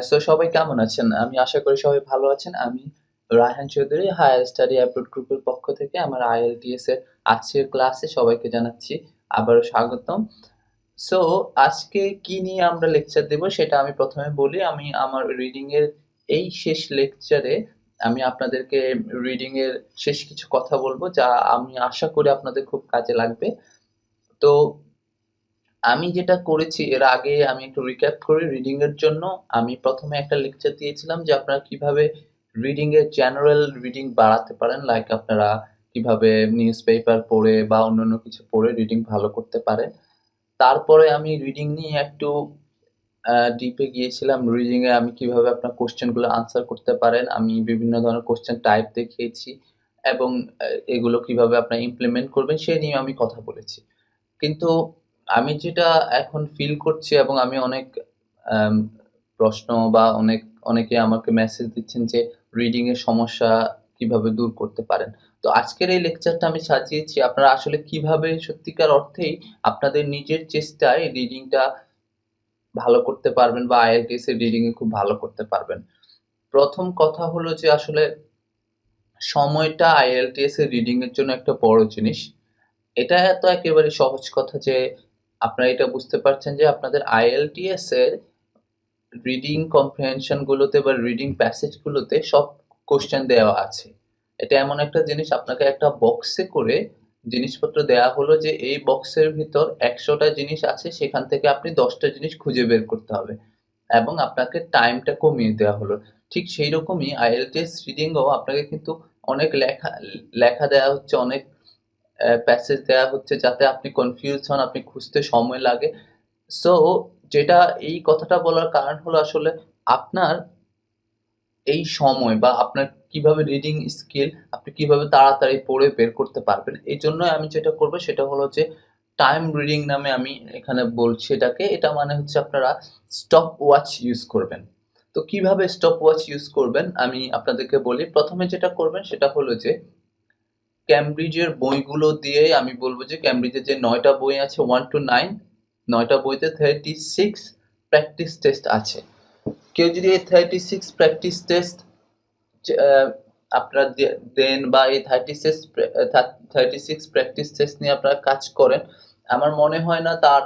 So সবাই কেমন আছেন? আমি আশা করি সবাই ভালো আছেন। আমি Raihan Chowdhury higher study abroad গ্রুপের পক্ষ থেকে আমার IELTS এর আজকের ক্লাসে সবাইকে জানাচ্ছি আবারও স্বাগতম। সো আজকে কি নিয়ে আমরা লেকচার দেব সেটা আমি ১ম এ বলি। আমি আমার রিডিং এর এই শেষ লেকচারে আমি আপনাদেরকে রিডিং এর শেষ কিছু কথা বলব যা আমি আশা করি আপনাদের খুব কাজে লাগবে। তো আমি যেটা করেছি এর আগে আমি একটু রিক্যাপ করি রিডিং এর জন্য। আমি ১ম এ একটা লেকচার দিয়েছিলাম যে আপনারা কিভাবে রিডিং এর জেনারেল রিডিং বাড়াতে পারেন। লাইক আপনারা কিভাবে নিউজপেপার পড়ে বা অন্যান্য কিছু পড়ে রিডিং ভালো করতে পারেন। তারপরে আমি রিডিং নিয়ে একটু ডিপে গিয়েছিলাম। রিডিং এ আমি কিভাবে আপনার কোয়েশ্চেন গুলো আনসার করতে পারেন। আমি বিভিন্ন ধরনের কোয়েশ্চেন টাইপ দেখিয়েছি এবং এগুলো কিভাবে আপনারা ইমপ্লিমেন্ট করবেন সে নিয়ে আমি কথা বলেছি। কিন্তু আমি যেটা এখন ফিল করছি এবং আমি অনেক আম প্রশ্ন বা অনেকে আমাকে মেসেজ দিচ্ছেন যে রিডিং এর সমস্যা কিভাবে দূর করতে পারেন। তো আজকের এই লেকচারটা আমি সাজিয়েছি আপনারা আসলে কিভাবে সত্যিকার অর্থেই আপনাদের নিজের চেষ্টায় রিডিংটা ভালো করতে পারবেন বা IELTS এর রিডিং এ খুব ভালো করতে পারবেন। ১ম কথা হলো যে আসলে সময়টা IELTS এর রিডিং এর জন্য একটা বড় জিনিস। এটা তো একেবারে সহজ কথা যে আপনারা এটা বুঝতে পারছেন যে আপনাদের IELTS এর রিডিং কম্প্রিহেনশন গুলোতে বা রিডিং প্যাসেজ গুলোতে সব কোশ্চেন দেওয়া আছে। এটা এমন একটা জিনিস আপনাকে একটা বক্সে করে জিনিসপত্র দেয়া হলো যে এই বক্সের ভিতর ১০০ টা জিনিস আছে সেখান থেকে আপনি ১০ টা জিনিস খুঁজে বের করতে হবে এবং আপনাকে টাইমটা কমিয়ে দেওয়া হলো। ঠিক সেইরকমই IELTS রিডিং ও আপনাকে কিন্তু অনেক লেখা দেয়া হচ্ছে, অনেক প্যাসেজ দেয়া হচ্ছে যাতে আপনি কনফিউজ হন, আপনি খুঁজতে সময় লাগে। সো যেটা এই কথাটা বলার কারণ হলো আসলে আপনার এই সময় বা আপনার কিভাবে রিডিং স্কিল আপনি কিভাবে তাড়াতাড়ি পড়ে বের করতে পারবেন। এইজন্যই আমি যেটা করব সেটা হলো যে টাইম রিডিং নামে আমি এখানে বলছি এটাকে। এটা মানে হচ্ছে আপনারা স্টপ ওয়াচ ইউজ করবেন। তো কিভাবে স্টপ ওয়াচ ইউজ করবেন আমি আপনাদেরকে বলি। ১ম এ যেটা করবেন সেটা হলো যে ক্যামব্রিজের বইগুলো দিয়েই আমি বলব যে ক্যামব্রিজের যে ৯ টা বই আছে 1 to 9 ৯ টা বইতে 36 প্র্যাকটিস টেস্ট আছে। কেউ যদি এই 36 প্র্যাকটিস টেস্ট আপনারা দেন বা এই 36 প্র্যাকটিস টেস্ট নিয়ে আপনারা কাজ করেন, আমার মনে হয় না তার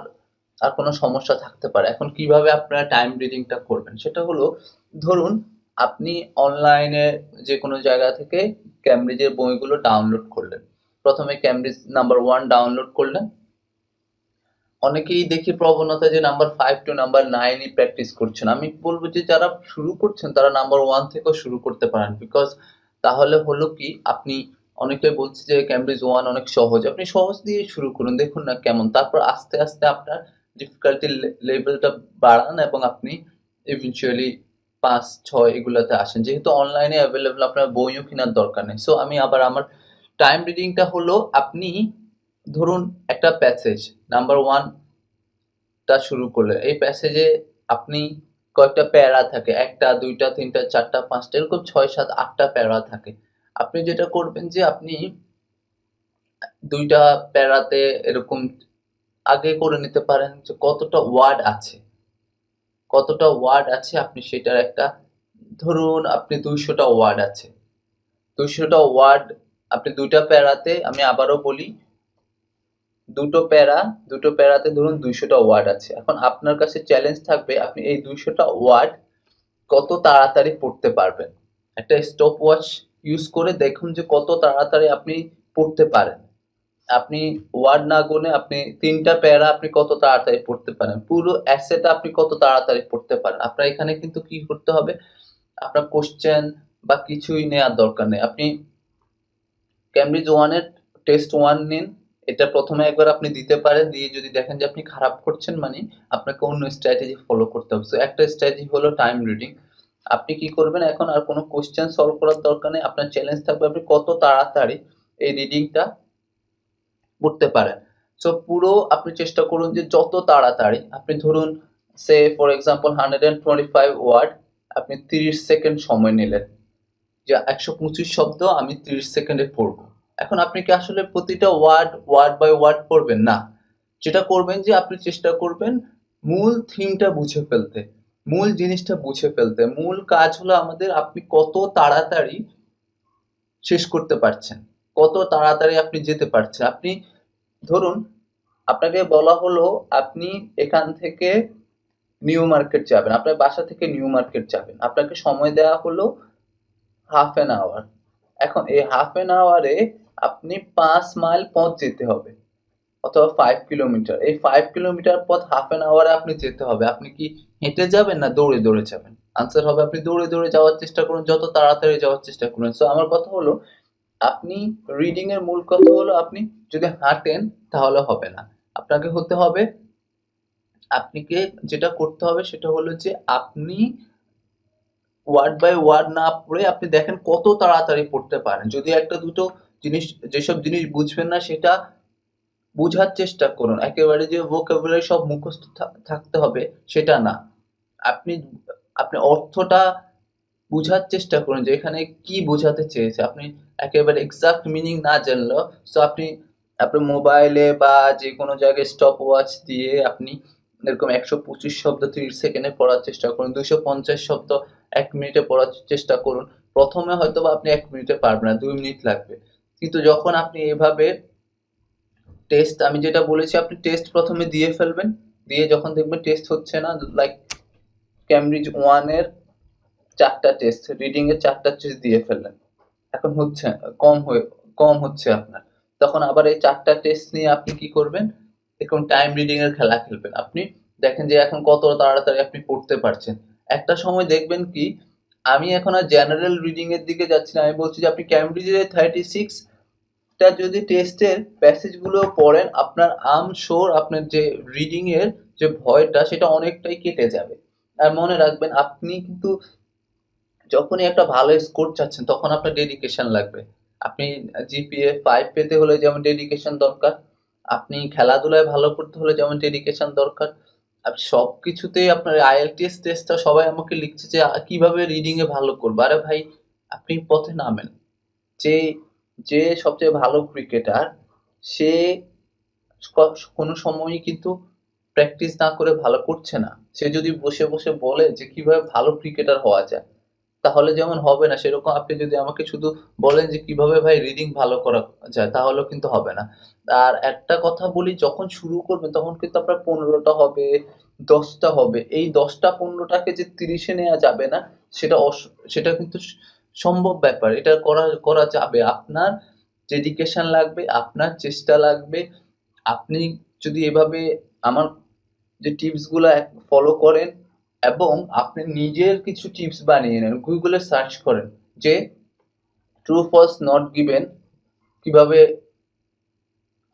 আর কোনো সমস্যা থাকতে পারে। এখন কিভাবে আপনারা টাইম রিডিংটা করবেন? সেটা হলো ধরুন আপনি অনলাইনে যেকোনো জায়গা থেকে ক্যামব্রিজের বইগুলো ডাউনলোড করলেন। ১ম এ ক্যামব্রিজ নাম্বার 1 ডাউনলোড করলেন। অনেকেই দেখি প্রবণতা যে নাম্বার 5 টু নাম্বার 9 ই প্র্যাকটিস করছেন। আমি বলব যে যারা শুরু করছেন তারা নাম্বার 1 থেকেও শুরু করতে পারেন। বিকজ তাহলে হলো কি আপনি অনেকে বলছে যে ক্যামব্রিজ 1 অনেক সহজ। আপনি সহজ দিয়ে শুরু করুন। দেখুন না কেমন। তারপর আস্তে, আস্তে আপনার ডিফিকাল্টি লেভেলটা বাড়ান এবং আপনি ইভেনচুয়ালি ৫, ৬ এগুলাতে আসেন। যেহেতু অনলাইনে এভেইলেবল আপনার বইও কেনার দরকার নেই। সো আমি আবার আমার টাইম রিডিংটা হলো আপনি ধরুন একটা প্যাসেজ নাম্বার 1 টা শুরু করলেন। এই প্যাসেজে আপনি কয়েকটা প্যারা থাকে। ১ টা, ২ টা, ৩ টা, ৪ টা, ৫ টা এরকম ৬, ৭, ৮ টা প্যারা থাকে। আপনি যেটা করবেন যে আপনি ২ টা প্যারাতে এরকম আগে করে নিতে পারেন যে কতটা ওয়ার্ড আছে। কতটা ওয়ার্ড আছে আপনি সেটার একটা ধরুন আপনি ২০০ টা ওয়ার্ড আছে। ২০০ টা ওয়ার্ড আপনি ২ টা প্যারাতে আমি আবারও বলি দুটো প্যারাতে ধরুন ২০০ টা ওয়ার্ড আছে। এখন আপনার কাছে চ্যালেঞ্জ থাকবে আপনি এই ২০০ টা ওয়ার্ড কত তাড়াতাড়ি পড়তে পারবেন। একটা স্টপ ওয়াচ ইউজ করে দেখুন যে কত তাড়াতাড়ি আপনি পড়তে পারেন। আপনি ওয়ার্ড না গুনে আপনি ৩ টা প্যারা আপনি কত তাড়াতাড়ি পড়তে পারেন। পুরো এসেটা আপনি কত তাড়াতাড়ি পড়তে পারেন। আপনার এখানে কিন্তু কি করতে হবে? আপনার কোয়েশ্চেন বা কিছুই নেয়ার দরকার নেই। আপনি ক্যামব্রিজ 1 এর টেস্ট 1 নিন। এটা ১ম এ একবার আপনি দিতে পারেন। দিয়ে যদি দেখেন যে আপনি খারাপ করছেন মানে আপনাকে অন্য স্ট্র্যাটেজি ফলো করতে হবে। সো একটা স্ট্র্যাটেজি হলো টাইম রিডিং। আপনি কি করবেন এখন আর কোনো কোয়েশ্চেন সলভ করার দরকার নেই। আপনার চ্যালেঞ্জ থাকবে আপনি কত তাড়াতাড়ি এই রিডিংটা পড়তে পারেন। সো পুরো আপনি চেষ্টা করুন যে যত তাড়াতাড়ি আপনি ধরুন সে ফর এক্সাম্পল 125 ওয়ার্ড আপনি ৩০ সেকেন্ড সময় নিলেন। যে ১২৫ শব্দ আমি ৩০ সেকেন্ডে পড়ব। এখন আপনি কি আসলে প্রতিটা ওয়ার্ড বাই ওয়ার্ড পড়বেন? না। যেটা করবেন যে আপনি চেষ্টা করবেন মূল থিমটা বুঝে ফেলতে। মূল জিনিসটা বুঝে ফেলতে। মূল কাজ হলো আমাদের আপনি কত তাড়াতাড়ি শেষ করতে পারছেন, কত তাড়াতাড়ি আপনি যেতে পারছেন। আপনি ধরুন আপনাকে বলা হলো আপনি এখান থেকে নিউ মার্কেট যাবেন, আপনার বাসা থেকে নিউ মার্কেট যাবেন, আপনাকে সময় দেওয়া হলো হাফ অ্যান আওয়ার। এখন এই হাফ অ্যান আওয়ারে আপনি 5 মাইল পথ যেতে হবে অথবা 5 কিলোমিটার। এই 5 কিলোমিটার পথ হাফ অ্যান আওয়ারে আপনি যেতে হবে। আপনি কি হেঁটে যাবেন না দৌড়ে দৌড়ে যাবেন? আনসার হবে আপনি দৌড়ে দৌড়ে যাওয়ার চেষ্টা করুন, যত তাড়াতাড়ি যাওয়ার চেষ্টা করুন। সো আমার কথা হলো আপনি রিডিং এর মূল কথা হলো আপনি যদি হাঁটেন তাহলে হবে না, আপনাকে হতে হবে, আপনাকে যেটা করতে হবে সেটা হলো যে আপনি ওয়ার্ড বাই ওয়ার্ড না পড়ে আপনি দেখেন কত তাড়াতাড়ি পড়তে পারেন। যদি একটা দুটো জিনিস, যেসব জিনিস বুঝবেন না সেটা বুঝার চেষ্টা করুন। একেবারে যে vocabulary সব মুখস্থ থাকতে হবে সেটা না। আপনি আপনি অর্থটা বুঝার চেষ্টা করুন যে এখানে কি বোঝাতে চেয়েছে। আপনি একেবারে এক্সাক্ট মিনিং না জানলেও আপনি আপনার মোবাইলে বা যেকোনো জায়গায় স্টপ ওয়াচ দিয়ে আপনি এরকম ১২৫ শব্দ ৩০ সেকেন্ডে পড়ার চেষ্টা করুন। ২৫০ শব্দ ১ মিনিটে পড়ার চেষ্টা করুন। ১ম এ হয়তোবা আপনি ১ মিনিটে পারবেন না, ২ মিনিট লাগবে। কিন্তু যখন আপনি এভাবে টেস্ট, আমি যেটা বলেছি আপনি টেস্ট ১ম এ দিয়ে ফেলবেন। দিয়ে যখন দেখবেন টেস্ট হচ্ছে না, লাইক ক্যামব্রিজ 1 এর ৪ টা টেস্ট, রিডিং এর ৪ টা টেস্ট দিয়ে ফেললেন। এখন হচ্ছে কম হচ্ছে আপনার। তখন আবার এই ৪ টা টেস্ট নিয়ে আপনি কি করবেন? এরকম টাইম রিডিং এর খেলা খেলবেন। আপনি দেখেন যে এখন কত তাড়াতাড়ি আপনি পড়তে পারছেন। একটা সময় দেখবেন কি, আমি এখন আর জেনারেল রিডিং এর দিকে যাচ্ছি না। আমি বলছি যে আপনি ক্যামব্রিজের 36 টা যদি টেস্টের প্যাসেজ গুলো পড়েন, আপনার শিওর আপনার যে রিডিং এর যে ভয়টা সেটা অনেকটাই কেটে যাবে। আর মনে রাখবেন আপনি কিন্তু যখনই একটা ভালো স্কোর চাচ্ছেন তখন আপনার ডেডিকেশন লাগবে। আপনি জিপিএ 5 পেতে হলে যেমন ডেডিকেশন দরকার, আপনি খেলাধুলায় ভালো করতে হলে যেমন ডেডিকেশন দরকার, সবকিছুতেই আপনার আইএলটিএস টেস্টটা সবাই আমাকে লিখছে যে কিভাবে রিডিং এ ভালো করবো। আরে ভাই, আপনি পথে নামেন। যে যে সবচেয়ে ভালো ক্রিকেটার সে কোনো সময়ই কিন্তু প্র্যাকটিস না করে ভালো করছে না। সে যদি বসে বসে বলে যে কিভাবে ভালো ক্রিকেটার হওয়া যায়, তাহলে যেমন হবে না, সেরকম আপনি যদি আমাকে শুধু বলেন যে কিভাবে ভাই রিডিং ভালো করা যায়, তাহলেও কিন্তু হবে না। আর একটা কথা বলি, যখন শুরু করবেন তখন কিন্তু আপনার ১৫টা হবে, ১০টা হবে। এই ১০টা ১৫টাকে যে ৩০ এ নেয়া যাবে না, সেটা সেটা কিন্তু সম্ভব ব্যাপার। এটা করা করা যাবে। আপনার ডেডিকেশন লাগবে, আপনার চেষ্টা লাগবে। আপনি যদি এভাবে আমার যে টিপস গুলা ফলো করেন এবং আপনি নিজের কিছু টিপস বানিয়ে নেন, গুগলে সার্চ করেন যে ট্রু ফলস নট গিভেন কিভাবে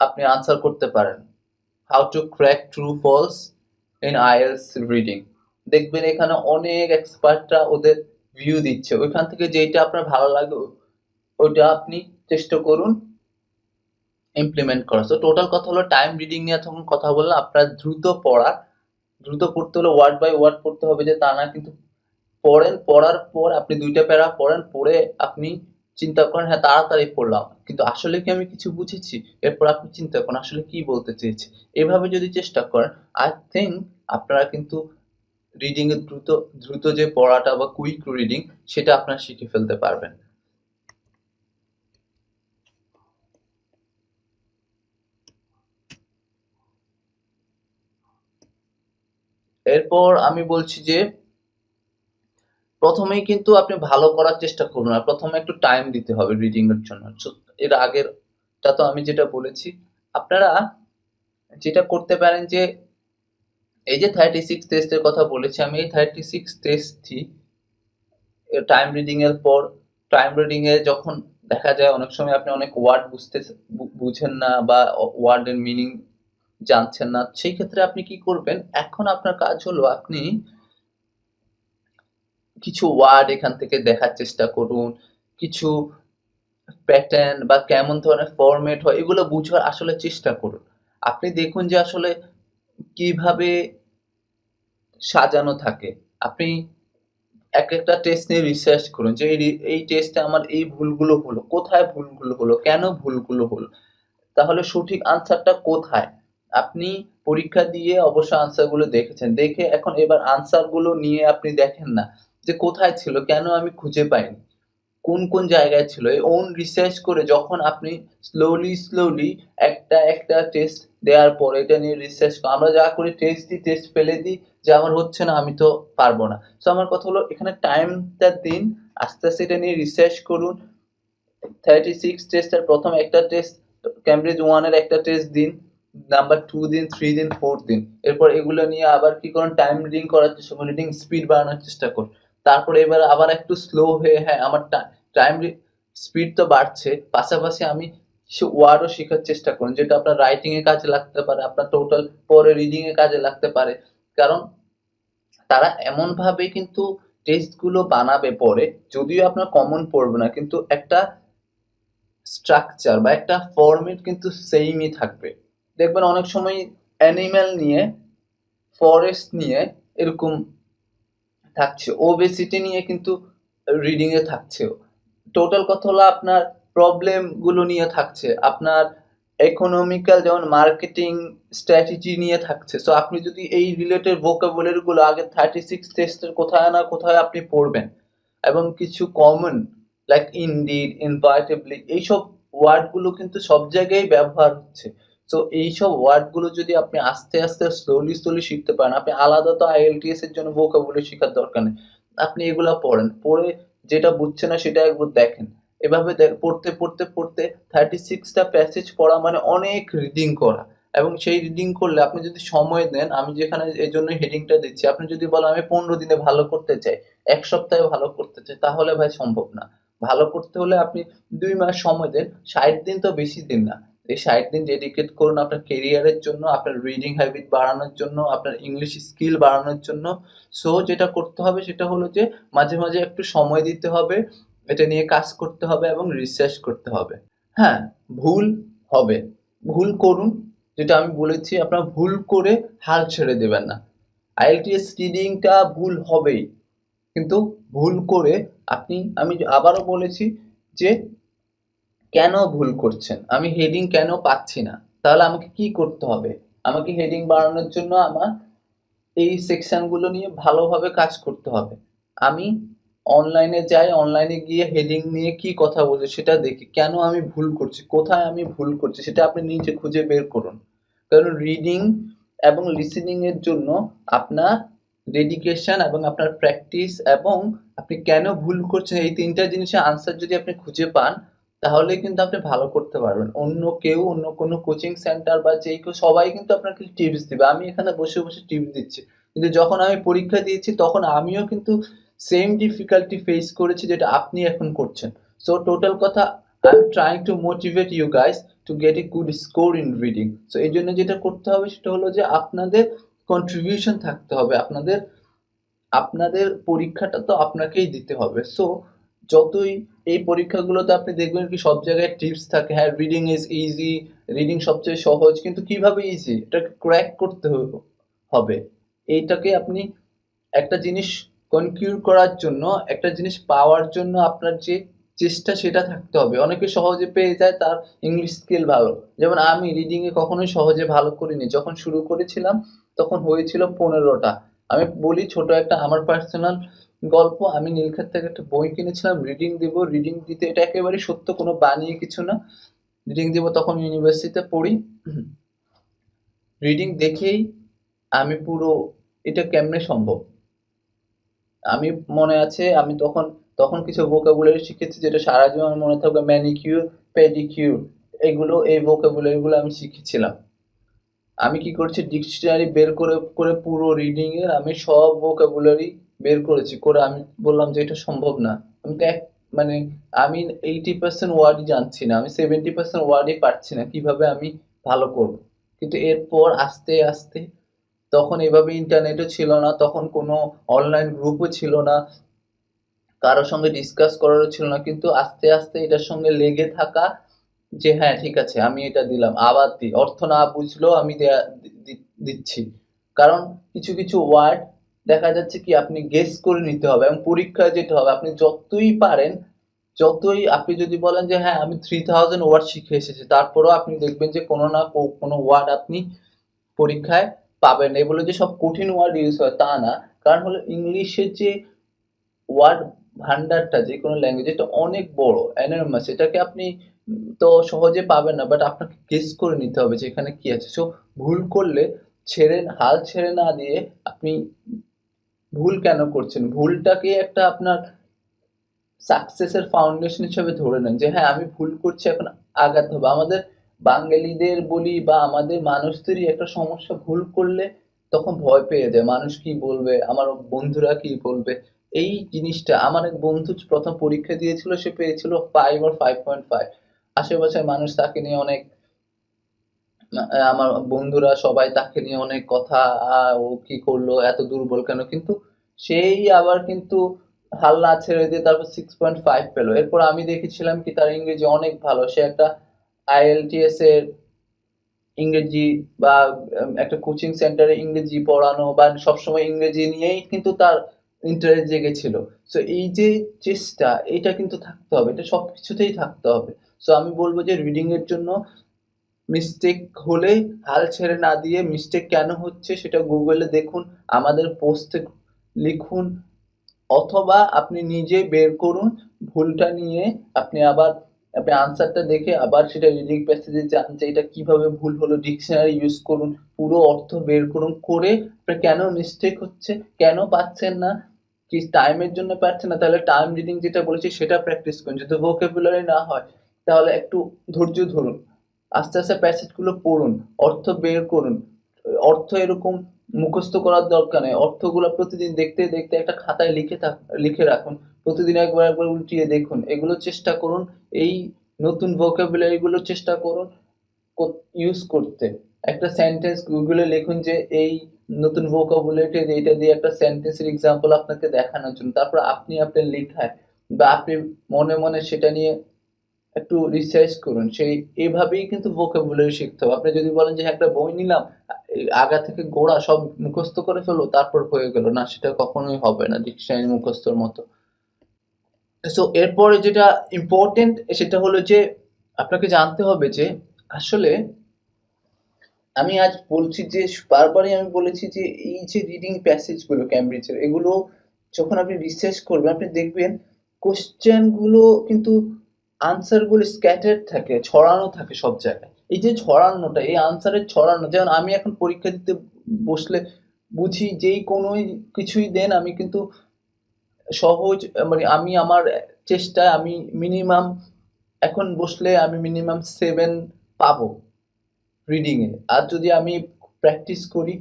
আপনি আনসার করতে পারেন, how to crack true false in IELTS reading. দেখবেন এখানে অনেক এক্সপার্টরা ওদের ভিউ দিচ্ছে, ওইখান থেকে যেটা আপনার ভালো লাগে ওইটা আপনি চেষ্টা করুন ইমপ্লিমেন্ট করা। সো টোটাল কথা হলো টাইম রিডিং নিয়ে তখন কথা বললাম। আপনার দ্রুত পড়া, দ্রুত পড়তে হলে ওয়ার্ড বাই ওয়ার্ড পড়তে হবে যে তা না, কিন্তু পড়েন, পড়ার পর আপনি ২টা প্যারা পড়েন, পড়ে আপনি চিন্তা করেন হ্যাঁ তাড়াতাড়ি পড়লাম, কিন্তু আসলে কি আমি কিছু বুঝেছি? এরপর আপনি চিন্তা করেন আসলে কি বলতে চেয়েছে। এভাবে যদি চেষ্টা করেন, আই থিংক আপনারা কিন্তু রিডিং এর দ্রুত দ্রুত যে পড়াটা বা কুইক রিডিং সেটা আপনারা শিখে ফেলতে পারবেন। এরপর আমি বলছি যে প্রথমেই কিন্তু আপনি ভালো করার চেষ্টা করুন, আর প্রথমে একটু টাইম দিতে হবে রিডিং এর জন্য। এর আগেরটা তো আমি যেটা বলেছি, আপনারা যেটা করতে পারেন যে এই যে 36 টেস্টের কথা বলেছি, আমি এই 36 টেস্টই টাইম রিডিং এর পর, টাইম রিডিং এ যখন দেখা যায় অনেক সময় আপনি অনেক ওয়ার্ড বুঝেন না বা ওয়ার্ডের মিনিং জানছেন না, সেই ক্ষেত্রে আপনি কি করবেন, এখন আপনার কাজ হলো আপনি কিছু ওয়ার্ড এখান থেকে দেখার চেষ্টা করুন, কিছু প্যাটার্ন বা কেমন ধরনের ফরম্যাট হয় এগুলো বুঝার আসলে চেষ্টা করুন। আপনি দেখুন যে আসলে কিভাবে সাজানো থাকে। আপনি একটা টেস্ট নিয়ে রিসার্চ করুন যে এই টেস্টে আমার এই ভুলগুলো হলো, কোথায় ভুলগুলো হলো, কেন ভুলগুলো হলো, তাহলে সঠিক আনসারটা কোথায়। আপনি পরীক্ষা দিয়ে অবশ্যই আনসারগুলো দেখেছেন। দেখে এখন এবার আনসারগুলো নিয়ে আপনি দেখেন না যে কোথায় ছিল? কেন আমি খুঁজে পাইনি? কোন জায়গায় ছিল? এই own research করে যখন আপনি slowly একটা টেস্ট দেওয়ার পর এটা নিয়ে রিসার্চ আমরা যা করি টেস্ট ফেলে দিই যে আমার হচ্ছে না আমি তো পারব না। সো আমার কথা হলো এখানে টাইমটা দিন, আস্তে এটা নিয়ে রিসার্চ করুন। 36 টেস্টের ১ম একটা টেস্ট ক্যামব্রিজ 1 এর একটা টেস্ট দিন, নাম্বার 2 দিন, 3 দিন, 4 দিন। এরপর এগুলো নিয়ে আবার কি করুন টাইম রিডিং করার চেষ্টা করুন, রিডিং স্পিড বাড়ানোর চেষ্টা করুন। তারপরে এবার আবার একটু স্লো হয়ে হ্যাঁ, আমার টাইম স্পিড তো বাড়ছে, পাশাপাশি আমি কিছু ওয়ার্ডও শেখার চেষ্টা করুন যেটা আপনার রাইটিং এ কাজে লাগতে পারে, আপনার টোটাল পরে রিডিং এ কাজে লাগতে পারে। কারণ তারা এমনভাবে কিন্তু টেস্টগুলো বানাবে পরে, যদিও আপনার কমন পড়বে না কিন্তু একটা স্ট্রাকচার বা একটা ফরম্যাট কিন্তু সেইমই থাকবে। দেখবেন অনেক সময় অ্যানিম্যাল নিয়ে, ফরেস্ট নিয়ে এরকম থাকছে, ওবেসিটি নিয়ে কিন্তু রিডিং এ থাকছে। টোটাল কথা হলো আপনার প্রবলেম গুলো নিয়ে থাকছে, আপনার ইকোনমিক্যাল যেমন মার্কেটিং স্ট্র্যাটেজি নিয়ে থাকছে। সো আপনি যদি এই রিলেটেড ভোকাবুলারি গুলো আগে 36 টেস্টের কোথায় না কোথায় আপনি পড়বেন এবং কিছু কমন লাইক ইনডিড, ইনভার্টেবলি এইসব ওয়ার্ড গুলো কিন্তু সব জায়গায় ব্যবহার হচ্ছে। সো এইসব ওয়ার্ড গুলো যদি আপনি আস্তে স্লোলি শিখতে পারেন, আপনি আলাদা তো আইএলটিএস এর জন্য ভোকাবুলারি শেখার দরকার নেই। আপনি এগুলা পড়েন, পড়ে যেটা বুঝছেন না সেটা একবার দেখেন। এভাবে পড়তে 36 টা প্যাসেজ পড়া মানে অনেক রিডিং করা এবং সেই রিডিং করলে আপনি যদি সময় দেন, আমি যেখানে এজন্য হেডিংটা দিচ্ছি, আপনি যদি বলেন আমি 15 দিনে ভালো করতে চাই, ১ সপ্তাহে ভালো করতে চাই, তাহলে ভাই সম্ভব না। ভালো করতে হলে আপনি ২ মাস সময় দেন, ৬০ দিন তো বেশি দিন না। এই ৬০ দিন ডেডিকেট করুন আপনার ক্যারিয়ারের জন্য, আপনার রিডিং হ্যাবিট বাড়ানোর জন্য, আপনার ইংলিশ স্কিল বাড়ানোর জন্য। সো যেটা করতে হবে সেটা হলো যে মাঝে একটু সময় দিতে হবে, এটা নিয়ে কাজ করতে হবে এবং রিসার্চ করতে হবে। হ্যাঁ, ভুল হবে। ভুল করুন, যেটা আমি বলেছি আপনারা ভুল করে হাল ছেড়ে দেবেন না। আইএলটিএস রিডিংটা ভুল হবেই। কিন্তু ভুল করে আমি আবারও বলেছি যে কেন ভুল করছেন? আমি হেডিং কেন পাচ্ছি না? তাহলে আমাকে কি করতে হবে? আমাকে হেডিং বাড়ানোর জন্য আমার এই সেকশন গুলো নিয়ে ভালোভাবে কাজ করতে হবে। আমি অনলাইনে যাই, অনলাইনে গিয়ে হেডিং নিয়ে কি কথা বলছে সেটা দেখি। কেন আমি ভুল করছি? কোথায় আমি ভুল করছি? সেটা আপনি নিজে খুঁজে বের করুন। কারণ রিডিং এবং লিসেনিং এর জন্য আপনার ডেডিকেশন এবং আপনার প্র্যাকটিস এবং আপনি কেন ভুল করছেন এই ৩ টা জিনিসের আনসার যদি আপনি খুঁজে পান, তাহলে কিন্তু আপনি ভালো করতে পারবেন। অন্য কোনো কোচিং সেন্টার বা যে কেউ সবাই কিন্তু আপনাকে টিপস দিবে। আমি এখানে বসে টিপস দিচ্ছি। কিন্তু যখন আমি পরীক্ষা দিয়েছি তখন আমিও কিন্তু সেম ডিফিকাল্টি ফেস করেছি যেটা আপনি এখন করছেন। সো টোটাল কথা I am trying to motivate you guys to get a good score in reading. So এজন্য যেটা করতে হবে সেটা হলো যে আপনাদের কন্ট্রিবিউশন থাকতে হবে। আপনাদের পরীক্ষাটা তো আপনাকেই দিতে হবে। সো যতই এই পরীক্ষাগুলোতে আপনি দেখবেন কি সব জায়গায় টিপস থাকে, হ্যাঁ রিডিং ইজ ইজি, রিডিং সবচেয়ে সহজ, কিন্তু কিভাবে ইজি? এটাকে ক্র্যাক করতে হবে। এইটাকে আপনি একটা জিনিস কনকিউর করার জন্য, একটা জিনিস পাওয়ার জন্য আপনার যে চেষ্টা সেটা থাকতে হবে। অনেকে সহজে পেয়ে যায়, তার ইংলিশ স্কিল ভালো। যেমন আমি রিডিং এ কখনোই সহজে ভালো করিনি। যখন শুরু করেছিলাম তখন হয়েছিল ১৫ টা। আমি বলি ছোট একটা আমার পার্সোনাল গল্প। আমি নীলক্ষেত থেকে একটা বই কিনেছিলাম রিডিং দিব। রিডিং দিতে এটা একেবারেই সত্য, কোনো বানিয়ে কিছু না। রিডিং দিব তখন ইউনিভার্সিটিতে পড়ি। রিডিং দেখেই আমি পুরো এটা কেমনে সম্ভব? আমি মনে আছে আমি তখন কিছু ভোকাবুলারি শিখেছি যেটা সারা জীবন মনে থাকবে, ম্যানিকিউর, পেডিকিউর, এই ভোকাবুলারি গুলো আমি শিখেছিলাম। আমি কি করছি ডিকশনারি বের করে পুরো রিডিং এর আমি সব ভোকাবুলারি বের করেছি, করে আমি বললাম যে এটা সম্ভব না। আমি তো মানে আমি 80% ওয়ার্ডই জানছি না, আমি 70% ওয়ার্ডই পারছি না, কিভাবে আমি ভালো করব? কিন্তু এরপর আস্তে তখন এভাবে ইন্টারনেটও ছিল না, তখন কোনো অনলাইন গ্রুপও ছিল না, কারোর সঙ্গে ডিসকাস করারও ছিল না, কিন্তু আস্তে এটার সঙ্গে লেগে থাকা যে হ্যাঁ ঠিক আছে আমি এটা দিলাম, আবার দিই, অর্থ না বুঝলেও আমি দিচ্ছি। কারণ কিছু ওয়ার্ড দেখা যাচ্ছে কি আপনি গেস করে নিতে হবে এবং পরীক্ষায় যেতে হবে আপনি যতই পারেন, আপনি যদি বলেন যে হ্যাঁ আমি 3000 ওয়ার্ড শিখে এসেছি, তারপরেও আপনি দেখবেন যে কোনো না কোনো ওয়ার্ড আপনি পরীক্ষায় পাবেন। এগুলো যে সব কঠিন ওয়ার্ড ইউজ হয় তা না। কারণ হলো ইংলিশের যে ওয়ার্ড ভান্ডারটা যেকোনো ল্যাঙ্গুয়েজ এটা অনেক বড়, enormous এটাকে আপনি তো সহজে পাবেন না। বাট আপনাকে গেস করে নিতে হবে যে এখানে কি আছে। সো ভুল করলে হাল ছেড়ে না দিয়ে আপনি ভুল কেন করছেন? ভুলটাকে একটা আপনার সাকসেসের ফাউন্ডেশন হিসেবে ধরে নেন যে হ্যাঁ, আমি ভুল করছি, এখন আগাতে হবে। আমাদের বাঙালিদের বলি বা আমাদের মানুষদেরই একটা সমস্যা, ভুল করলে তখন ভয় পেয়ে যায়। মানুষ কি বলবে? আমার বন্ধুরা কি বলবে? এই জিনিসটা আমার এক বন্ধু ১ম পরীক্ষা দিয়েছিল, সে পেয়েছিল 5 or 5.5 আশেপাশের মানুষ তাকে নিয়ে অনেক আমার বন্ধুরা সবাই তাকে নিয়ে অনেক কথা, ও কি করলো? এত দুর্বল কেন? কিন্তু সেই আবার কিন্তু হাল না ছেড়ে দিয়ে তারপর 6.5 পেল। এরপর আমি দেখেছিলাম কি তার ইংরেজি অনেক ভালো। সে একটা IELTS এর ইংরেজি বা একটা কোচিং সেন্টারে ইংরেজি পড়ানো বা সবসময় ইংরেজি নিয়েই কিন্তু তার ইন্টারেস্ট জেগেছিল। সো এই যে চেষ্টা, এটা কিন্তু থাকতে হবে। এটা সবকিছুতেই থাকতে হবে। সো আমি বলব যে রিডিং এর জন্য মিস্টেক হলে হাল ছেড়ে না দিয়ে মিস্টেক কেন হচ্ছে সেটা গুগলে দেখুন, আমাদের পোস্টে লিখুন, অথবা আপনি নিজে বের করুন ভুলটা নিয়ে। আপনি আনসারটা দেখে আবার সেটা রিডিং প্যাসেজে যান যে এটা কিভাবে ভুল হলো, ডিকশনারি ইউজ করুন, পুরো অর্থ বের করুন, করে আপনার কেন মিস্টেক হচ্ছে, কেন পাচ্ছেন না, কি টাইমের জন্য পাচ্ছেন না, তাহলে টাইম রিডিং যেটা বলেছি সেটা প্র্যাকটিস করুন। যদি ভোকাবুলারি না হয় তাহলে একটু ধৈর্য ধরুন, আস্তে আস্তে প্যাসেজ গুলো পড়ুন, অর্থ বের করুন। অর্থ এরকম মুখস্থ করার দরকার নেই, অর্থগুলো প্রতিদিন দেখতে দেখতে একটা খাতায় লিখে রাখুন, প্রতিদিন একবার একবার উল্টিয়ে দেখুন, এগুলো চেষ্টা করুন। এই নতুন ভোকাবুলারি গুলো চেষ্টা করুন ইউজ করতে। একটা সেন্টেন্স গুগলে লিখুন যে এই নতুন ভোকাবুলারি এইটা দিয়ে একটা সেন্টেন্সের এক্সাম্পল আপনাকে দেখানোর জন্য, তারপর আপনি আপনার লেখায় বা আপনি মনে মনে সেটা নিয়ে একটু রিসার্চ করুন। এভাবেই কিন্তু ভোকাবুলারি শিখতে হবে। আপনি যদি বলেন যে হ্যাঁ, একটা বই নিলাম, আগা থেকে গোড়া সব মুখস্থ করে ফেলবো তারপর হয়ে গেল, না, সেটা কখনোই হবে না ডিকশনারি মুখস্থর মতো। সো এরপরে যেটা ইম্পর্টেন্ট সেটা হলো যে আপনাকে জানতে হবে যে আসলে আমি আজ বলছি যে বারবারই আমি বলেছি যে এই যে রিডিং প্যাসেজ গুলো ক্যামব্রিজের, এগুলো যখন আপনি রিসার্চ করবেন আপনি দেখবেন কোশ্চেন গুলো কিন্তু আনসার গুলো স্ক্যাটার্ড থাকে, ছড়ানো থাকে সব জায়গায়। এই যে ছড়ানোটা, এই আনসারের ছড়ানো, যেমন আমি এখন পরীক্ষা দিতে বসলে বুঝি যেই কোনো কিছুই দেন আমি কিন্তু সহজ, মানে আমি আমার চেষ্টায় আমি মিনিমাম এখন বসলে আমি মিনিমাম 7 পাবো রিডিং এ। আর যদি আমি প্র্যাকটিস করি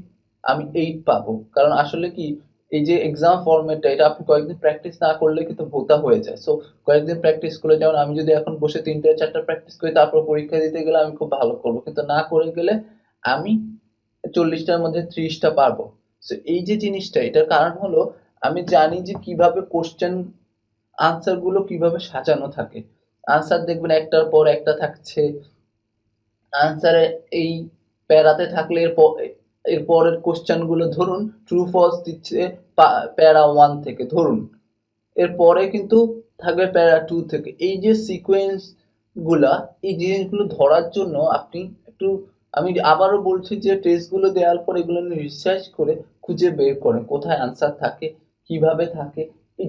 আমি 8 পাবো। কারণ আসলে কি এই যে এক্সাম ফরম্যাটটা এটা আপনি কয়েকদিন প্র্যাকটিস না করলে কিন্তু ভোতা হয়ে যায়। সো কয়েকদিন প্র্যাকটিস করলে, যেমন আমি যদি এখন বসে ৩টা ৪টা প্র্যাকটিস করি তারপর পরীক্ষা দিতে গেলে আমি খুব ভালো করব। কিন্তু না করে গেলে আমি 40টার মধ্যে 30টা পারবো। সো এই যে জিনিসটা, এটার কারণ হলো আমি জানি যে কিভাবে কোশ্চেন আনসার গুলো কিভাবে সাজানো থাকে। আনসার দেখবেন একটার পর একটা থাকছে, আনসারে এই প্যারাতে থাকলে এর পরের কোশ্চেন গুলো ধরুন ট্রু ফলস দিচ্ছে প্যারা 1 থেকে ধরুন, এর পরে কিন্তু থাকবে প্যারা 2 থেকে। এই যে সিকোয়েন্স গুলা, এই জিনিসগুলো ধরার জন্য আপনি একটু, আমি আবারও বলছি যে টেস্ট গুলো দেওয়ার পর এগুলো নিয়ে রিসার্চ করে খুঁজে বের করেন কোথায় আনসার থাকে, কিভাবে থাকে।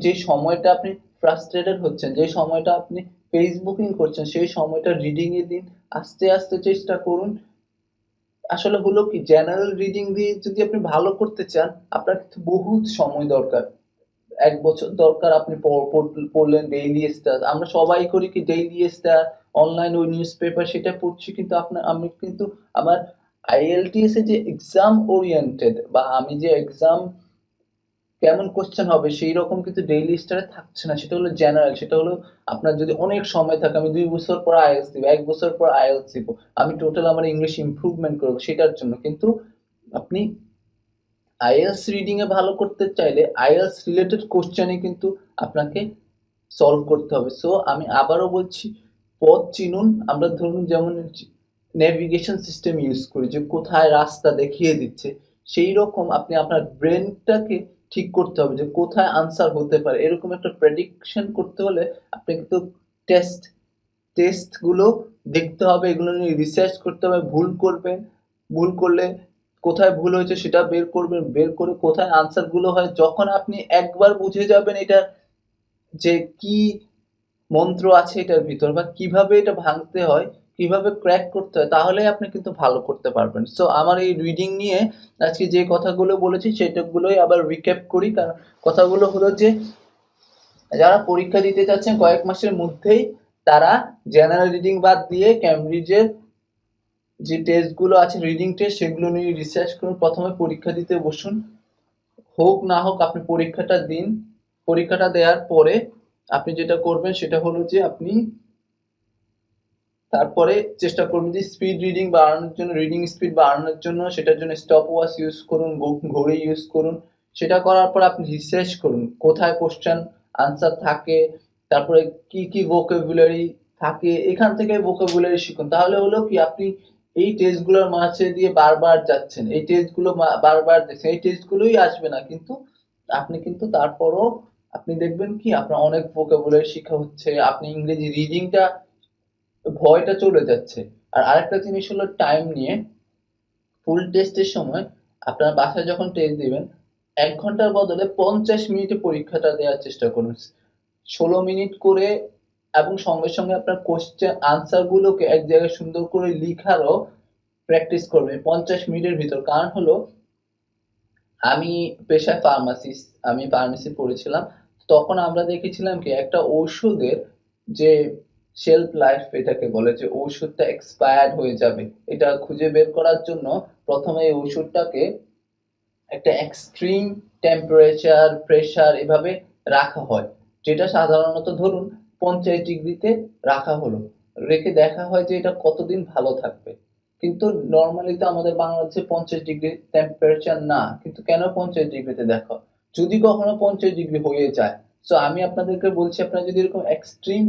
যে সময়টা আপনি ফ্রাস্ট্রেটেড হচ্ছেন, যে সময়টা আপনি ফেসবুকিং করছেন, সেই সময়টা রিডিং এ দিন। আস্তে আস্তে চেষ্টা করুন। আসলে হলো কি, জেনারেল রিডিং দিয়ে যদি আপনি ভালো করতে চান আপনার কিন্তু বহুত সময় দরকার, ১ বছর দরকার। আপনি পড়লেন ডেইলি স্টার, আমরা সবাই করি কি ডেইলি স্টার, অনলাইন ওই নিউজ পেপার সেটা পড়ছি, কিন্তু আমি কিন্তু আমার IELTS এ যে এক্সাম ওরিয়েন্টেড বা আমি যে এক্সাম কেমন কোশ্চেন হবে সেই রকম কিন্তু ডেইলি স্টারে থাকছে না। সেটা হলো জেনারেল, সেটা হলো আপনার যদি অনেক সময় থাকে, আমি ২ বছর পর IELTS দিব, ১ বছর পর IELTS দিব, আমি টোটাল আমার ইংলিশ ইমপ্রুভমেন্ট করবো সেটার জন্য। কিন্তু আপনি আইএলটিএস রিডিং এ ভালো করতে চাইলে আইএলটিএস রিলেটেড কোশ্চেনই কিন্তু আপনাকে সলভ করতে হবে। সো আমি আবারও বলছি, পথ চিনুন। আমরা ধরুন যেমন নেভিগেশন সিস্টেম ইউজ করি যে কোথায় রাস্তা দেখিয়ে দিচ্ছে, সেই রকম আপনি আপনার ব্রেনটাকে ঠিক করতে হবে যে কোথায় আনসার হতে পারে। এরকম একটা প্রেডিকশন করতে হলে আপনি কিন্তু টেস্ট টেস্ট গুলো দেখতে হবে, এগুলো নিয়ে রিসার্চ করতে হবে। ভুল করবেন, ভুল করলে কোথায় ভুল হয়েছে সেটা বের করবেন, বের করে কোথায় আনসার গুলো হয়, যখন আপনি একবার বুঝে যাবেন এটা যে কি মন্ত্র আছে এটার ভিতর বা কিভাবে এটা ভাঙতে হয়, কিভাবে ক্র্যাক করতে হয়, তাহলেই আপনি কিন্তু ভালো করতে পারবেন। সো আমার এই রিডিং নিয়ে আজকে যে কথাগুলো বলেছি সেটাগুলোই আবার রিক্যাপ করি। কারণ কথাগুলো হলো যে যারা পরীক্ষা দিতে যাচ্ছেন কয়েক মাসের মধ্যেই, তারা জেনারেল রিডিং বাদ দিয়ে ক্যামব্রিজের যে টেস্ট গুলো আছে রিডিং টেস্ট সেগুলো নিয়ে রিসার্চ করুন। প্রথমে পরীক্ষা দিতে বসুন, হোক না হোক আপনি পরীক্ষাটা দিন। পরীক্ষাটা দেওয়ার পরে আপনি যেটা করবেন সেটা হলো যে আপনি তারপরে চেষ্টা করবেন যে স্পিড রিডিং বাড়ানোর জন্য, রিডিং স্পিড বাড়ানোর জন্য সেটার জন্য স্টপ ওয়াচ ইউজ করুন, ঘড়ি ইউজ করুন। সেটা করার পর আপনি রিসার্চ করুন কোথায় কোশ্চেন আনসার থাকে, তারপরে কি কি ভোকাবুলারি থাকে, এখান থেকে ভোকাবুলারি শিখুন। তাহলে হলো কি আপনি এই টেস্টগুলোর মাঝে দিয়ে বারবার যাচ্ছেন, এই টেস্টগুলো বারবার দেখছেন, এই টেস্টগুলোই আসবে না, কিন্তু আপনি কিন্তু তারপরও আপনি দেখবেন কি আপনার অনেক ভোকাবুলারি শিখা হচ্ছে, আপনি ইংরেজি রিডিংটা ভয়টা চলে যাচ্ছে। আর আরেকটা জিনিস হলো টাইম নিয়ে, ফুল টেস্টের সময় আপনার বাসায় যখন টেস্ট দিবেন ১ ঘন্টার বদলে ৫০ মিনিটে পরীক্ষাটা দেওয়ার চেষ্টা করুন। ১৬ মিনিট করে এবং সঙ্গে সঙ্গে আপনার কোশ্চেন আনসার গুলোকে এক জায়গায় সুন্দর করে লিখারও প্র্যাকটিস করবেন ৫০ মিনিটের ভিতর। কারণ হলো আমি পেশায় ফার্মাসিস্ট, আমি ফার্মেসি পড়েছিলাম। তখন আমরা দেখেছিলাম কি একটা ঔষধের যে শেলফ লাইফ এটাকে বলে, যে ঔষধটা এক্সপায়ার্ড হয়ে যাবে, এটা খুঁজে বের করার জন্য প্রথমে এই ঔষধটাকে একটা এক্সট্রিম টেম্পারেচার, প্রেশার এভাবে রাখা হয়। যেটা সাধারণত ধরুন ৫০ ডিগ্রিতে রাখা হলো। রেখে দেখা হয় যে এটা কতদিন ভালো থাকবে। কিন্তু নরমালি তো আমাদের বাংলাদেশে ৫০ ডিগ্রি টেম্পারেচার না। কিন্তু কেন ৫০ ডিগ্রিতে দেখা হয়? যদি কখনো ৫০ ডিগ্রি হয়ে যায়, সো আমি আপনাদেরকে বলছি আপনারা যদি এরকম এক্সট্রিম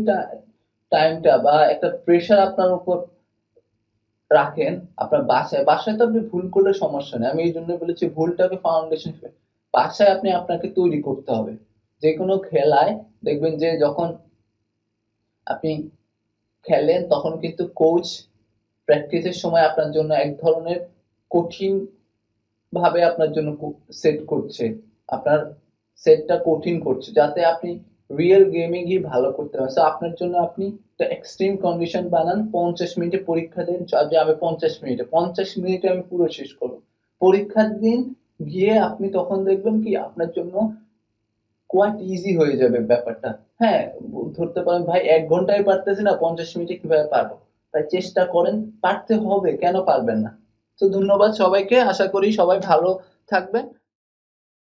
টাইমটা বা একটা প্রেশার আপনার উপর রাখেন আপনার বাসায়, বাসায় তো আপনি ভুল করলে সমস্যা নেই, আমি এই জন্য বলেছি ভুলটাকে ফাউন্ডেশন, বাসায় আপনি আপনাকে তৈরি করতে হবে। যে কোনো খেলায় দেখবেন যে যখন আপনি খেলেন তখন কিন্তু কোচ প্র্যাকটিসের সময় আপনার জন্য এক ধরনের কঠিন ভাবে আপনার জন্য সেট করছে, আপনার সেটটা কঠিন করছে যাতে আপনি রিয়েল গেমে গিয়ে ভালো করতে পারেন। সো আপনার জন্য আপনি একটা এক্সট্রিম কন্ডিশন বানান, ৫০ মিনিটে পরীক্ষা দেন, যে আমি ৫০ মিনিটে আমি পুরো শেষ করবো। পরীক্ষার দিন গিয়ে আপনি তখন দেখবেন কি আপনার জন্য কোয়াইট ইজি হয়ে যাবে ব্যাপারটা। হ্যাঁ, ধরতে পারেন ভাই ১ ঘন্টায় পারতেছি না, ৫০ মিনিটে কিভাবে পারবো? তাই চেষ্টা করেন, পারতে হবে, কেন পারবেন না? তো ধন্যবাদ সবাইকে। আশা করি সবাই ভালো থাকবেন।